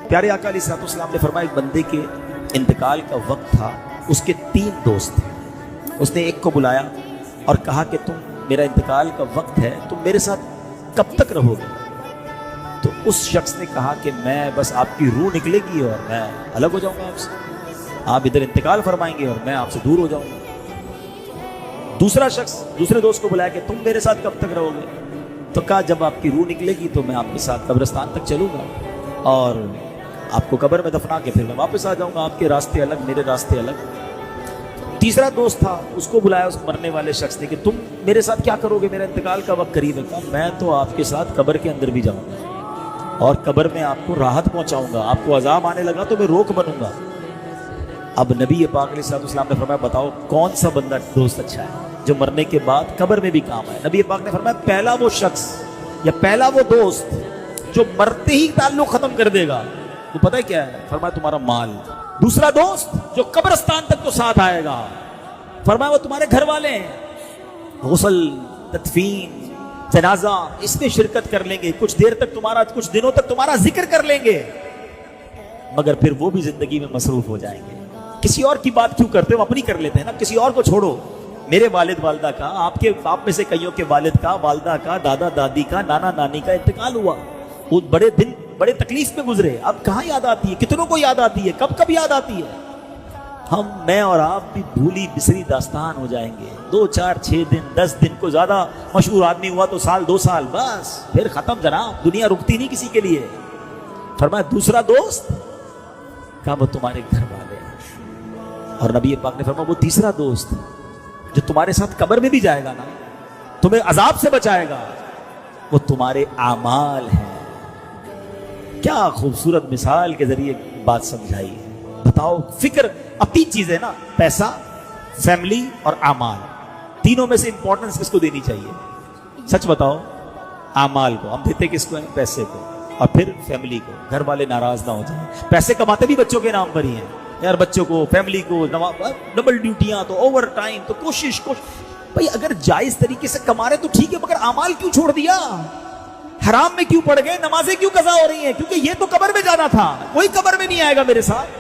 پیارے آقا علیہ الصلوۃ والسلام نے فرمایا ایک بندے کے انتقال کا وقت تھا، اس کے 3 دوست تھے. اس نے ایک کو بلایا اور کہا کہ تم میرا انتقال کا وقت ہے، تم میرے ساتھ کب تک رہو گے؟ تو اس شخص نے کہا کہ میں بس آپ کی روح نکلے گی اور میں الگ ہو جاؤں گا آپ سے، آپ ادھر انتقال فرمائیں گے اور میں آپ سے دور ہو جاؤں گا. دوسرا شخص دوسرے دوست کو بلایا کہ تم میرے ساتھ کب تک رہو گے؟ تو کہا جب آپ کی روح نکلے گی تو میں آپ کے ساتھ قبرستان تک چلوں گا اور آپ کو قبر میں دفنا کے پھر میں واپس آ جاؤں گا، آپ کے راستے الگ میرے راستے الگ. تیسرا دوست تھا، اس کو بلایا اس مرنے والے شخص نے کہ تم میرے ساتھ کیا کرو گے؟ میرا انتقال کا وقت قریب ہے. کہا میں تو آپ کے ساتھ قبر کے اندر بھی جاؤں گا اور قبر میں آپ کو راحت پہنچاؤں گا، آپ کو عذاب آنے لگا تو میں روک بنوں گا. اب نبی پاک علیہ الصلوۃ والسلام نے فرمایا بتاؤ کون سا بندہ دوست اچھا ہے جو مرنے کے بعد قبر میں بھی کام آئے؟ نبی پاک نے فرمایا پہلا وہ شخص یا پہلا وہ دوست جو مرتے ہی تعلق ختم کر دے گا، وہ پتہ ہے کیا ہے؟ فرمایا تمہارا مال. دوسرا دوست جو قبرستان تک تو ساتھ آئے گا، فرمایا وہ تمہارے گھر والے ہیں، غسل، تدفین، جنازہ اس میں شرکت کر لیں گے، کچھ دیر تک تمہارا، کچھ دنوں تک تمہارا ذکر کر لیں گے، مگر پھر وہ بھی زندگی میں مصروف ہو جائیں گے. کسی اور کی بات کیوں کرتے ہو؟ اپنی کر لیتے ہیں نا، کسی اور کو چھوڑو. میرے والد والدہ کا، آپ میں سے کئیوں کے والد کا، والدہ کا، دادا دادی کا، نانا نانی کا انتقال ہوا، وہ بڑے دن بڑے تکلیف میں گزرے. اب کہاں یاد آتی ہے؟ کتنوں کو یاد آتی ہے؟ کب کب یاد آتی ہے؟ میں اور آپ بھی بھولی بسری داستان ہو جائیں گے. 2 4 6 دن 10 دن کو زیادہ مشہور آدمی ہوا تو سال 2 سال، بس پھر ختم جناب، دنیا رکتی نہیں کسی کے لیے. فرمایا دوسرا دوست کہا وہ تمہارے گھر والے ہیں. اور نبی پاک نے فرمایا وہ تیسرا دوست جو تمہارے ساتھ قبر میں بھی جائے گا نا، تمہیں عذاب سے بچائے گا، وہ تمہارے اعمال ہیں. کیا خوبصورت مثال کے ذریعے بات سمجھائی ہے. بتاؤ، فکر اب 3 چیزیں نا، پیسہ، فیملی اور اعمال، تینوں میں سے امپورٹنس کس کو دینی چاہیے؟ سچ بتاؤ. اعمال کو ہم دیتے کس کو ہیں؟ پیسے کو، اور پھر فیملی کو. گھر والے ناراض نہ ہو جائیں. پیسے کماتے بھی بچوں کے نام پر ہی ہیں یار، بچوں کو، فیملی کو، ڈبل ڈیوٹیاں، تو اوور ٹائم، تو کوشش بھائی اگر جائز طریقے سے کما رہے تو ٹھیک ہے، مگر اعمال کیوں چھوڑ دیا؟ حرام میں کیوں پڑ گئے؟ نمازیں کیوں قضا ہو رہی ہیں؟ کیونکہ یہ تو قبر میں جانا تھا، کوئی قبر میں نہیں آئے گا میرے ساتھ.